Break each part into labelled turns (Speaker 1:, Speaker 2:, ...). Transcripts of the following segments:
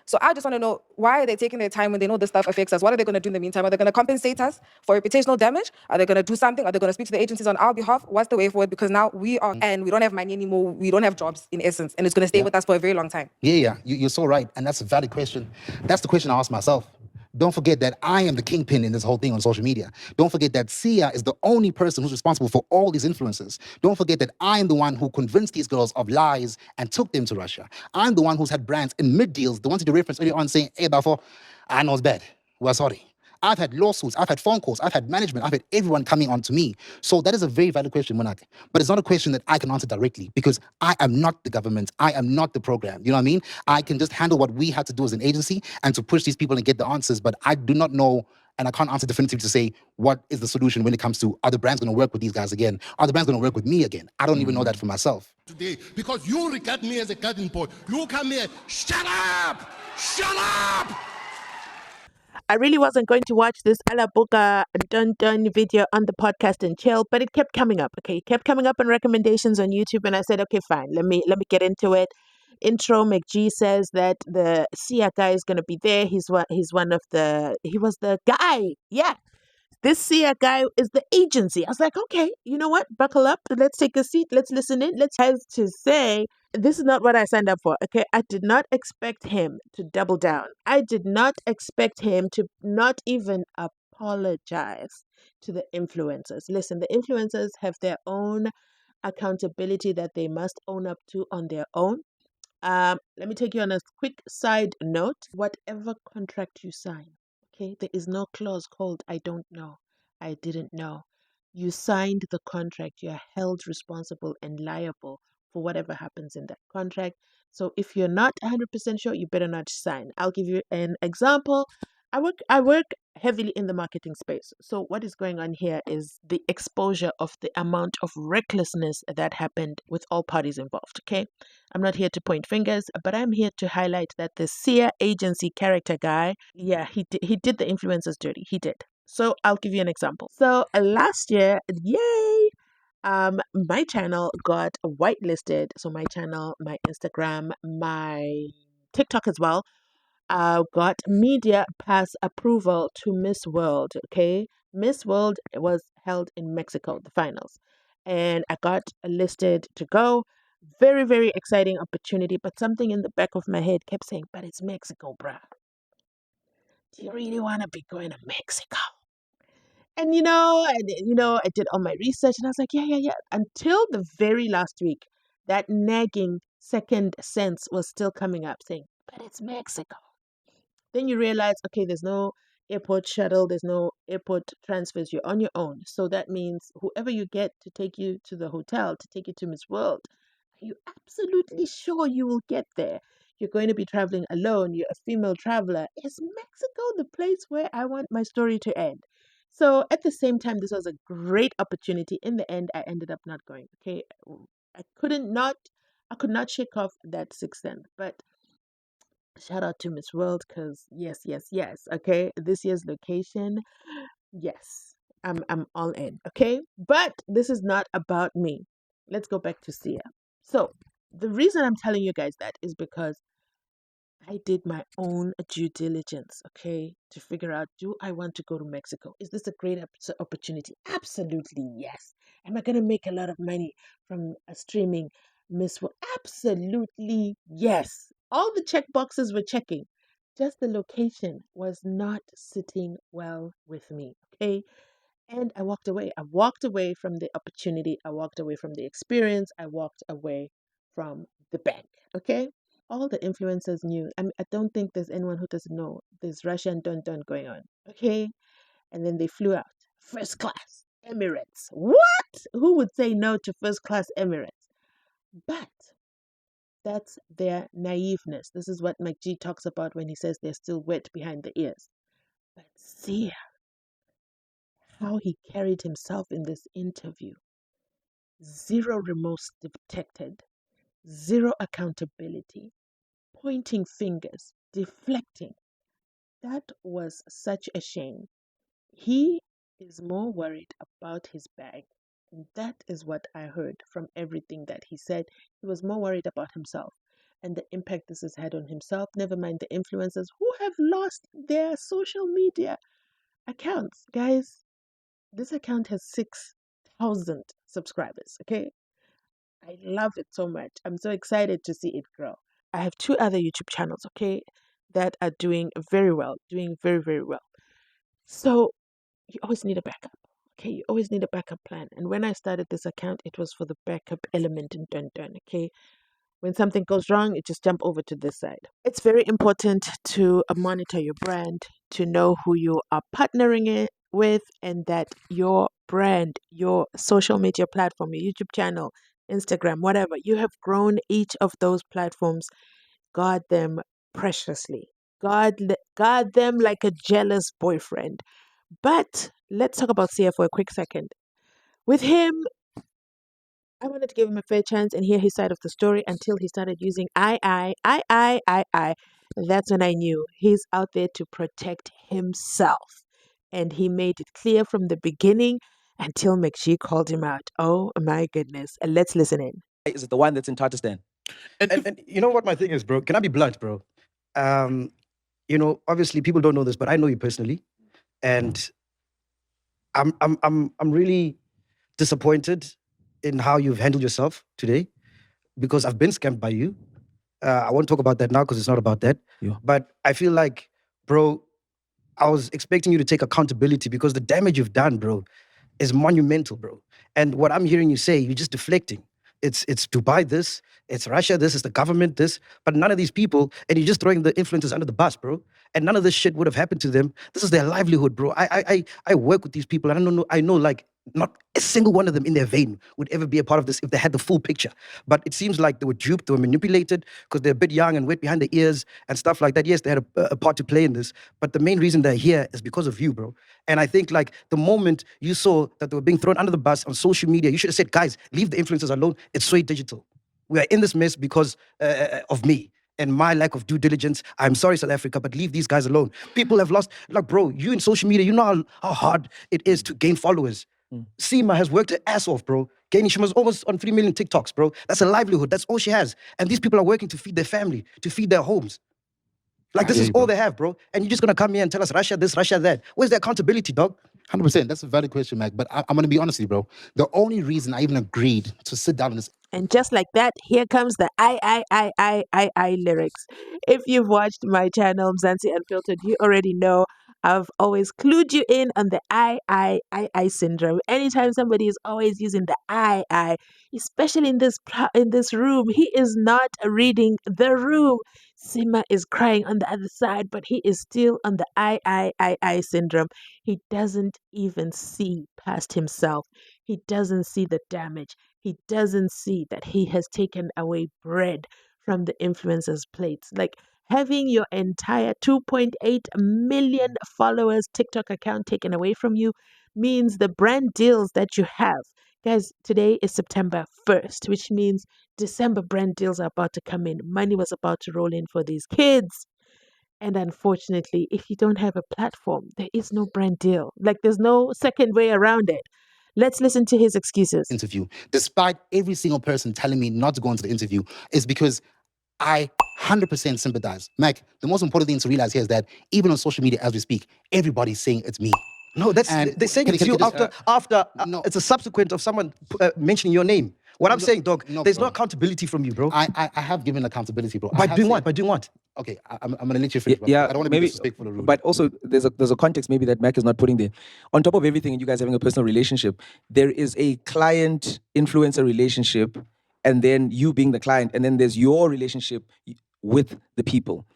Speaker 1: So I just want to know, why are they taking their time when they know this stuff affects us? What are they going to do in the meantime? Are they going to compensate us for reputational damage? Are they going to do something? Are they going to speak to the agencies on our behalf? What's the way forward? Because now we are, and we don't have money anymore. We don't have jobs in essence, and it's going to stay with us for a very long time.
Speaker 2: Yeah, you're so right. And that's a valid question. That's the question I ask myself. Don't forget that I am the kingpin in this whole thing on social media. Don't forget that Sia is the only person who's responsible for all these influences. Don't forget that I'm the one who convinced these girls of lies and took them to Russia. I'm the one who's had brands in mid-deals, the ones that you referenced earlier on, saying, hey, therefore, I know it's bad. We're sorry. I've had lawsuits, I've had phone calls, I've had management, I've had everyone coming on to me. So that is a very valid question, Monarch. But it's not a question that I can answer directly, because I am not the government. I am not the program. You know what I mean? I can just handle what we had to do as an agency and to push these people and get the answers. But I do not know, and I can't answer definitively to say what is the solution when it comes to, are the brands going to work with these guys again? Are the brands going to work with me again? I don't even know that for myself.
Speaker 3: Today, because you regard me as a garden boy. You come here, shut up! Shut up!
Speaker 4: I really wasn't going to watch this Alabuga dun video on the podcast and chill, but it kept coming up. Okay, it kept coming up in recommendations on YouTube, and I said, okay, fine, let me get into it. Intro, Macg says that the Sia guy is gonna be there. He was the guy. Yeah. This Sia guy is the agency. I was like, okay, you know what? Buckle up. Let's take a seat. Let's listen in. Let's have to say, this is not what I signed up for. Okay. I did not expect him to double down. I did not expect him to not even apologize to the influencers. Listen, the influencers have their own accountability that they must own up to on their own. Let me take you on a quick side note. Whatever contract you sign, okay, there is no clause called I don't know, I didn't know. You signed the contract. You are held responsible and liable for whatever happens in that contract. So if you're not 100% sure, you better not sign. I'll give you an example. I work heavily in the marketing space. So what is going on here is the exposure of the amount of recklessness that happened with all parties involved. Okay. I'm not here to point fingers, but I'm here to highlight that the Sia agency character guy, yeah, he did the influencers dirty. He did. So I'll give you an example. So last year, yay, my channel got whitelisted. So my channel, my Instagram, my TikTok as well, got media pass approval to Miss World. Okay, Miss World was held in Mexico, the finals, and I got listed to go. Very, very exciting opportunity, but something in the back of my head kept saying, but it's Mexico, bruh. Do you really want to be going to Mexico? And I did all my research and I was like, yeah. Until the very last week, that nagging second sense was still coming up saying, but it's Mexico. Then you realize, okay, there's no airport shuttle, there's no airport transfers, you're on your own. So that means whoever you get to take you to the hotel, to take you to Miss World, are you absolutely sure you will get there? You're going to be traveling alone, you're a female traveler. Is Mexico the place where I want my story to end? So at the same time, this was a great opportunity. In the end, I ended up not going. Okay. I could not shake off that sixth sense. But shout out to Miss World, because yes. Okay. This year's location, yes. I'm all in. Okay. But this is not about me. Let's go back to Sia. So the reason I'm telling you guys that is because I did my own due diligence, okay, to figure out, do I want to go to Mexico? Is this a great opportunity? Absolutely, yes. Am I going to make a lot of money from streaming Miss World? Absolutely, yes. All the check boxes were checking. Just the location was not sitting well with me, okay? And I walked away. I walked away from the opportunity. I walked away from the experience. I walked away from the bank, okay? All the influencers knew. I don't think there's anyone who doesn't know there's Russian dun going on. Okay. And then they flew out. First class Emirates. What? Who would say no to first class Emirates? But that's their naiveness. This is what Macg talks about when he says they're still wet behind the ears. But see how he carried himself in this interview. Zero remorse detected. Zero accountability. Pointing fingers, deflecting. That was such a shame. He is more worried about his bag. And that is what I heard from everything that he said. He was more worried about himself. and the impact this has had on himself, never mind the influencers who have lost their social media accounts. Guys, this account has 6,000 subscribers, okay? I love it so much. I'm so excited to see it grow. I have 2 other YouTube channels, okay, that are doing very well, doing very, very well. So you always need a backup. Okay, you always need a backup plan. And when I started this account, it was for the backup element in Dun Dun. Okay, when something goes wrong, you just jump over to this side. It's very important to monitor your brand, to know who you are partnering it with, and that your brand, your social media platform, your YouTube channel, Instagram, whatever, you have grown each of those platforms. Guard them preciously. Guard them like a jealous boyfriend. But let's talk about Sia for a quick second. With him, I wanted to give him a fair chance and hear his side of the story until he started using I. That's when I knew he's out there to protect himself. And he made it clear from the beginning until Macg called him out. Oh my goodness. Let's listen in.
Speaker 5: Is it the one that's in Tatarstan?
Speaker 6: And you know what my thing is, bro? Can I be blunt, bro? Obviously people don't know this, but I know you personally, and I'm really disappointed in how you've handled yourself today, because I've been scammed by you. I won't talk about that now because it's not about that.
Speaker 5: Yeah.
Speaker 6: But I feel like, bro, I was expecting you to take accountability, because the damage you've done, bro, is monumental, bro. And what I'm hearing you say, you're just deflecting. It's Dubai this, it's Russia this, it's the government this, but none of these people, and you're just throwing the influencers under the bus, bro. And none of this shit would have happened to them. This is their livelihood, bro. I work with these people, and I know like not a single one of them in their vein would ever be a part of this if they had the full picture. But it seems like they were duped, they were manipulated because they're a bit young and wet behind the ears and stuff like that. Yes, they had a part to play in this, but the main reason they're here is because of you, bro. And I think like the moment you saw that they were being thrown under the bus on social media, you should have said, guys, leave the influencers alone. It's Sway Digital. We are in this mess because of me and my lack of due diligence. I'm sorry, South Africa, but leave these guys alone. People have lost, like, bro, you in social media, you know how hard it is to gain followers. Seemah has worked her ass off, bro. She was almost on 3 million TikToks, bro. That's a livelihood. That's all she has. And these people are working to feed their family, to feed their homes. Like, this is all they have, bro. And you're just going to come here and tell us Russia this, Russia that. Where's the accountability, dog?
Speaker 2: 100%. That's a valid question, Mac. But I'm going to be honest with you, bro. The only reason I even agreed to sit down on this.
Speaker 4: And just like that, here comes the I lyrics. If you've watched my channel, Mzansi Unfiltered, you already know I've always clued you in on the I syndrome. Anytime somebody is always using the I, especially in this room, he is not reading the room. Seemah is crying on the other side, but he is still on the I syndrome. He doesn't even see past himself. He doesn't see the damage. He doesn't see that he has taken away bread from the influencers' plates. Like, having your entire 2.8 million followers TikTok account taken away from you means the brand deals that you have. Guys, today is September 1st, which means December brand deals are about to come in. Money was about to roll in for these kids. And unfortunately, if you don't have a platform, there is no brand deal. Like, there's no second way around it. Let's listen to his excuses.
Speaker 2: Interview, despite every single person telling me not to go into the interview, is because I 100% sympathize. Mac, the most important thing to realize here is that even on social media as we speak, everybody's saying it's me.
Speaker 6: No, they're saying it's you after
Speaker 2: no.
Speaker 6: it's a subsequent of someone mentioning your name. What I'm saying, dog, there's
Speaker 2: bro.
Speaker 6: no accountability from you, bro.
Speaker 2: I have given accountability, bro.
Speaker 6: By doing what? By doing what?
Speaker 2: Okay, I'm going to let you finish.
Speaker 5: Yeah,
Speaker 2: I don't want to be disrespectful or rude.
Speaker 5: But also, there's a context maybe that Mac is not putting there. On top of everything, and you guys having a personal relationship, there is a client-influencer relationship, and then you being the client, and then there's your relationship with the people.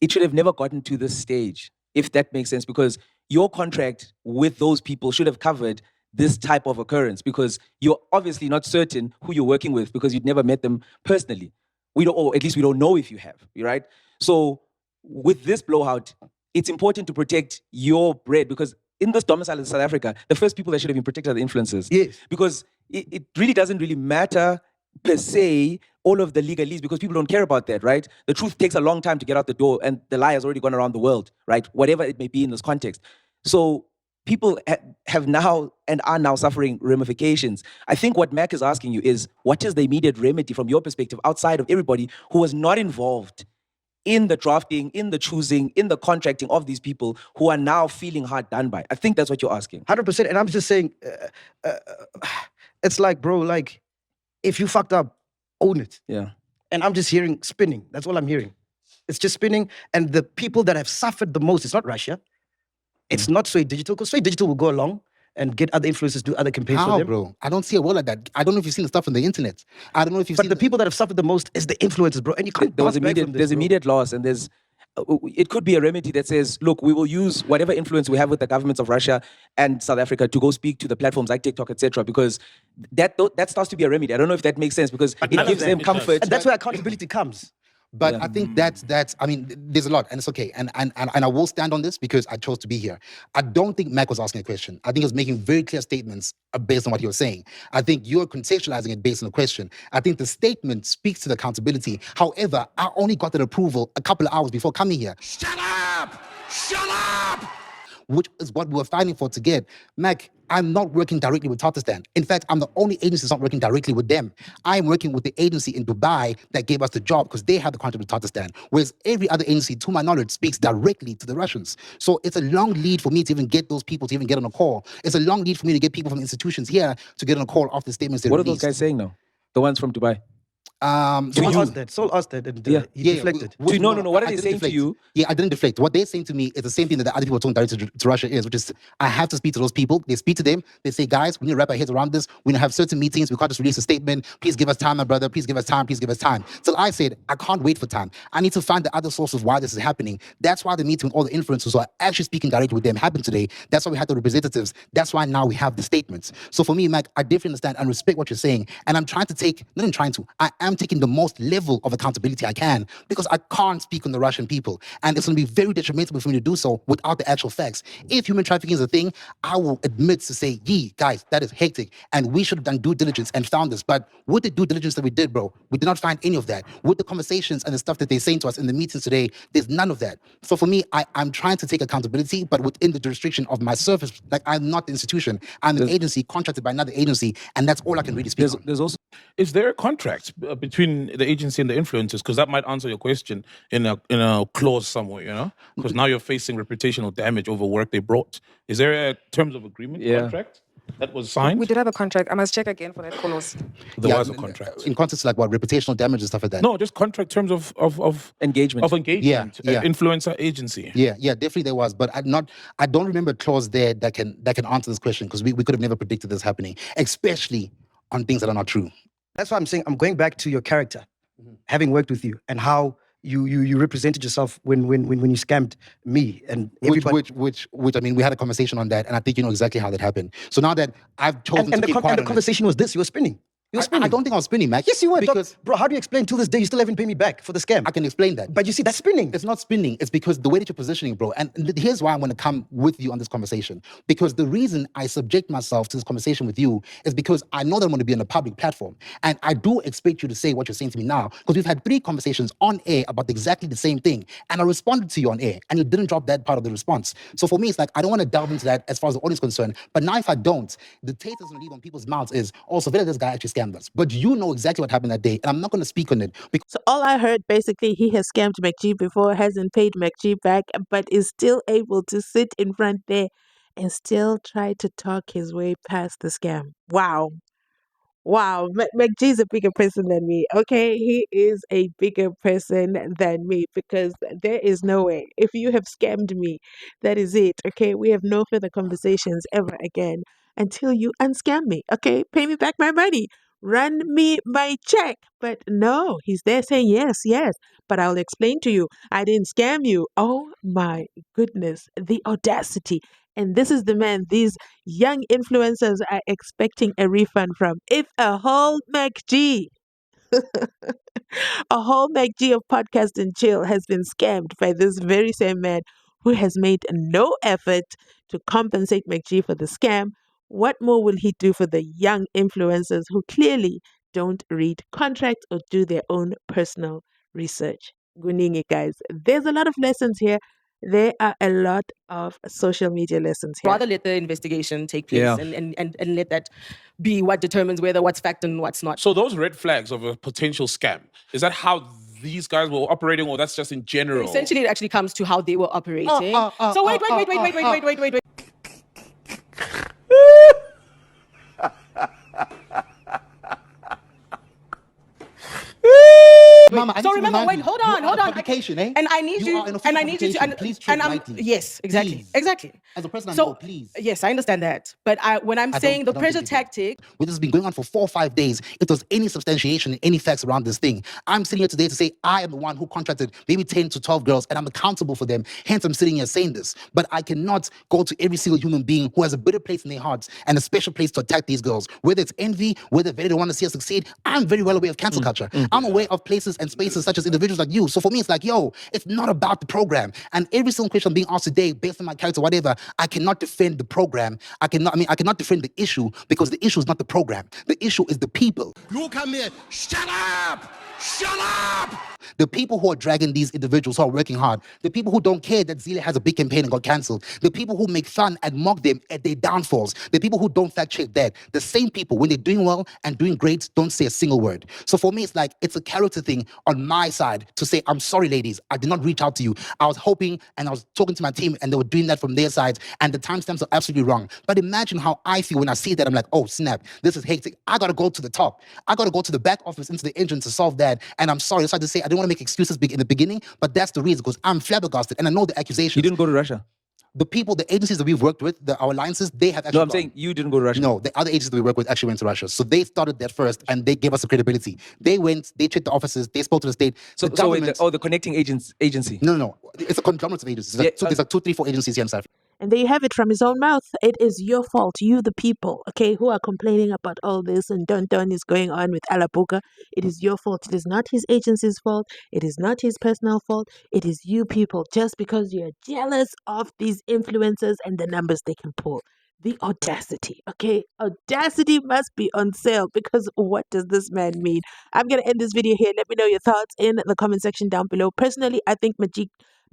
Speaker 5: It should have never gotten to this stage, if that makes sense, because your contract with those people should have covered this type of occurrence, because you're obviously not certain who you're working with because you'd never met them personally. We don't, or at least we don't know if you have, right? So with this blowout, it's important to protect your bread, because in this domicile in South Africa, the first people that should have been protected are the influencers.
Speaker 6: Yes.
Speaker 5: Because it really doesn't really matter per se all of the legalese, because people don't care about that, right? The truth takes a long time to get out the door, and the lie has already gone around the world, right? Whatever it may be in this context. So people have now and are now suffering ramifications. I think what Mac is asking you is, what is the immediate remedy from your perspective outside of everybody who was not involved in the drafting, in the choosing, in the contracting of these people who are now feeling hard done by? I think that's what you're asking.
Speaker 6: 100%. And I'm just saying, it's like, bro, like, if you fucked up, own it.
Speaker 5: Yeah.
Speaker 6: And I'm just hearing spinning. That's all I'm hearing. It's just spinning. And the people that have suffered the most, it's not Russia. It's not Sway Digital, because Sway Digital will go along and get other influencers to do other campaigns for
Speaker 2: How,
Speaker 6: them.
Speaker 2: bro? I don't see a world like that. I don't know if you've seen the stuff on the internet. I don't know if you've
Speaker 6: But
Speaker 2: seen
Speaker 6: the people that have suffered the most is the influencers, bro. And you can't
Speaker 5: There was
Speaker 6: bounce back
Speaker 5: immediate,
Speaker 6: from this,
Speaker 5: there's
Speaker 6: bro.
Speaker 5: immediate loss, and there's it could be a remedy that says, look, we will use whatever influence we have with the governments of Russia and South Africa to go speak to the platforms like TikTok, etc. Because that starts to be a remedy. I don't know if that makes sense, because it
Speaker 3: none of
Speaker 5: gives
Speaker 3: them
Speaker 5: them
Speaker 3: it does.
Speaker 5: comfort.
Speaker 6: And that's where accountability comes.
Speaker 2: But I think that's I mean, there's a lot, and it's okay. And I will stand on this because I chose to be here. I don't think Mac was asking a question. I think he was making very clear statements based on what he was saying. I think you're contextualizing it based on the question. I think the statement speaks to the accountability. However, I only got that approval a couple of hours before coming here,
Speaker 3: Shut up! Shut up!
Speaker 2: which is what we were fighting for to get. Mac, I'm not working directly with Tatarstan. In fact, I'm the only agency that's not working directly with them. I'm working with the agency in Dubai that gave us the job because they have the contract with Tatarstan. Whereas every other agency, to my knowledge, speaks directly to the Russians. So it's a long lead for me to even get those people to even get on a call. It's a long lead for me to get people from institutions here to get on a call after the statements they
Speaker 5: What are
Speaker 2: released.
Speaker 5: those guys saying now? The ones from Dubai?
Speaker 6: Soul asked that. Soul asked that, and
Speaker 5: Yeah.
Speaker 6: he deflected.
Speaker 5: No. What are
Speaker 2: I
Speaker 5: they
Speaker 2: didn't
Speaker 5: saying to
Speaker 2: deflect.
Speaker 5: you?
Speaker 2: Yeah, I didn't deflect. What they're saying to me is the same thing that the other people are talking directly to Russia is, which is I have to speak to those people. They speak to them. They say, guys, we need to wrap our heads around this. We need to have certain meetings. We can't just release a statement. Please give us time, my brother. Please give us time. Please give us time. So I said, I can't wait for time. I need to find the other sources why this is happening. That's why the meeting with all the influencers who are actually speaking directly with them happened today. That's why we had the representatives. That's why now we have the statements. So for me, Mac, I definitely understand and respect what you're saying. And I'm trying to take, not even trying to, I am taking the most level of accountability I can because I can't speak on the Russian people. And it's going to be very detrimental for me to do so without the actual facts. If human trafficking is a thing, I will admit to say, guys, that is hectic. And we should have done due diligence and found this. But with the due diligence that we did, bro, we did not find any of that. With the conversations and the stuff that they're saying to us in the meetings today, there's none of that. So for me, I'm trying to take accountability, but within the jurisdiction of my service. Like, I'm not the institution. I'm an agency contracted by another agency. And that's all I can really speak on.
Speaker 5: There's also
Speaker 7: Is there a contract between the agency and the influencers? Because that might answer your question in a clause somewhere, you know? Because now you're facing reputational damage over work they brought. Is there a terms of agreement contract that was signed?
Speaker 1: We did have a contract. I must check again for that clause.
Speaker 7: There was a contract.
Speaker 2: In context like what, reputational damage and stuff like that?
Speaker 7: No, just contract terms of
Speaker 5: engagement.
Speaker 7: Of engagement.
Speaker 2: Yeah.
Speaker 7: Influencer agency.
Speaker 2: Yeah, definitely there was, but I don't remember a clause there that can answer this question because we could have never predicted this happening, especially on things that are not true.
Speaker 6: That's why I'm saying I'm going back to your character, having worked with you, and how you represented yourself when you scammed me and everybody.
Speaker 2: Which I mean, we had a conversation on that, and I think you know exactly how that happened. So now that I've chosen
Speaker 6: and
Speaker 2: to keep quiet
Speaker 6: the
Speaker 2: on it,
Speaker 6: conversation was this: you were spinning. You were spinning.
Speaker 2: I don't think I was spinning, Mac.
Speaker 6: Yes, you were.
Speaker 2: Because
Speaker 6: Bro, how do you explain till this day you still haven't paid me back for the scam?
Speaker 2: I can explain that.
Speaker 6: But you see, that's spinning.
Speaker 2: It's not spinning. It's because the way that you're positioning, bro. And here's why I want to come with you on this conversation. Because the reason I subject myself to this conversation with you is because I know that I'm going to be on a public platform. And I do expect you to say what you're saying to me now. Because we've had 3 conversations on air about exactly the same thing. And I responded to you on air. And you didn't drop that part of the response. So for me, it's like, I don't want to delve into that as far as the audience is concerned. But now if I don't, the taste that's going to leave on people's mouths is, also, this guy actually scammed us. But you know exactly what happened that day. And I'm not going to speak on it. Because
Speaker 4: So all I heard, basically, he has scammed Macg before, hasn't paid Macg back, but is still able to sit in front there and still try to talk his way past the scam. Wow. Wow, Macg is a bigger person than me. Okay, he is a bigger person than me because there is no way. If you have scammed me, that is it. Okay, we have no further conversations ever again until you unscam me. Okay, pay me back my money. Run me my check. But no, he's there saying yes, but I'll explain to you. I didn't scam you. Oh my goodness, the audacity. And this is the man these young influencers are expecting a refund from. If a whole Macg, a whole Macg of podcast and chill has been scammed by this very same man who has made no effort to compensate Macg for the scam, what more will he do for the young influencers who clearly don't read contracts or do their own personal research? Guningi, guys. There's a lot of lessons here. There are a lot of social media lessons here.
Speaker 8: Rather let the investigation take place
Speaker 5: Yeah.
Speaker 8: and let that be what determines whether what's fact and what's not.
Speaker 7: So those red flags of a potential scam, is that how these guys were operating, or that's just in general?
Speaker 8: Essentially, it actually comes to how they were operating. So wait.
Speaker 2: Mama, I need
Speaker 8: So
Speaker 2: to
Speaker 8: remember,
Speaker 2: remind
Speaker 8: wait,
Speaker 2: you,
Speaker 8: hold
Speaker 2: you
Speaker 8: on.
Speaker 2: are an publication, eh?
Speaker 8: And I need
Speaker 2: You
Speaker 8: you,
Speaker 2: are an
Speaker 8: and I
Speaker 2: official
Speaker 8: need you to,
Speaker 2: publication. Please tread lightly.
Speaker 8: yes, exactly,
Speaker 2: Please.
Speaker 8: exactly.
Speaker 2: As a person I
Speaker 8: So
Speaker 2: know, please.
Speaker 8: yes, I understand that. But when I'm saying the
Speaker 2: I don't
Speaker 8: pressure
Speaker 2: think you do.
Speaker 8: tactic,
Speaker 2: Which has been going on for 4 or 5 days. If there's any substantiation and any facts around this thing, I'm sitting here today to say I am the one who contracted maybe 10 to 12 girls and I'm accountable for them. Hence, I'm sitting here saying this. But I cannot go to every single human being who has a bitter place in their hearts and a special place to attack these girls. Whether it's envy, whether they don't want to see us succeed, I'm very well aware of cancel culture. I'm aware of places and spaces such as individuals like you. So for me, it's like, yo, it's not about the program. And every single question I'm being asked today, based on my character, whatever, I cannot defend the program. I cannot defend the issue because the issue is not the program. The issue is the people.
Speaker 3: You come here, shut up! Shut up!
Speaker 2: The people who are dragging these individuals who are working hard, the people who don't care that Zile has a big campaign and got cancelled, the people who make fun and mock them at their downfalls, the people who don't fact check that, the same people, when they're doing well and doing great, don't say a single word. So for me, it's like, it's a character thing on my side to say, I'm sorry, ladies, I did not reach out to you. I was hoping and I was talking to my team and they were doing that from their sides and the timestamps are absolutely wrong. But imagine how I feel when I see that. I'm like, oh, snap, this is hectic. I got to go to the top. I got to go to the back office, into the engine to solve that. And I'm sorry. That's why I just say I didn't want to make excuses in the beginning, but that's the reason because I'm flabbergasted and I know the accusations.
Speaker 5: You didn't go to Russia.
Speaker 2: The people, the agencies that we've worked with, our alliances, they have actually
Speaker 5: No, I'm
Speaker 2: gone.
Speaker 5: saying you didn't go to Russia.
Speaker 2: No, the other agencies that we work with actually went to Russia. So they started that first and they gave us the credibility. They went, they checked the offices, they spoke to the state.
Speaker 5: So,
Speaker 2: the
Speaker 5: so wait,
Speaker 2: government.
Speaker 5: the connecting agency.
Speaker 2: No. It's a conglomerate of agencies. There's like 2, 3, 4 agencies here in South Africa.
Speaker 4: And there you have it from his own mouth. It is your fault, you the people, okay, who are complaining about all this and dun is going on with Alabuga. It is your fault. It is not his agency's fault. It is not his personal fault. It is you people, just because you're jealous of these influencers and the numbers they can pull. The audacity, okay? Audacity must be on sale because what does this man mean? I'm going to end this video here. Let me know your thoughts in the comment section down below. Personally, I think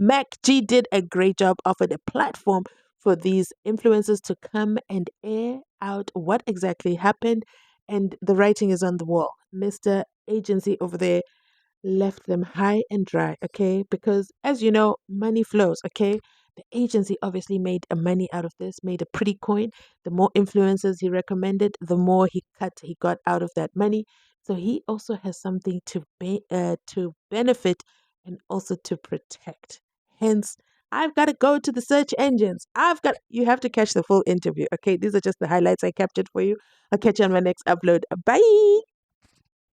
Speaker 4: Macg did a great job, offered a platform for these influencers to come and air out what exactly happened. And the writing is on the wall. Mr. Agency over there left them high and dry, okay? Because as you know, money flows, okay? The agency obviously made a money out of this, made a pretty coin. The more influencers he recommended, the more he got out of that money. So he also has something to benefit and also to protect. Hence, I've got to go to the search engines. You have to catch the full interview, okay? These are just the highlights I captured for you. I'll catch you on my next upload. Bye.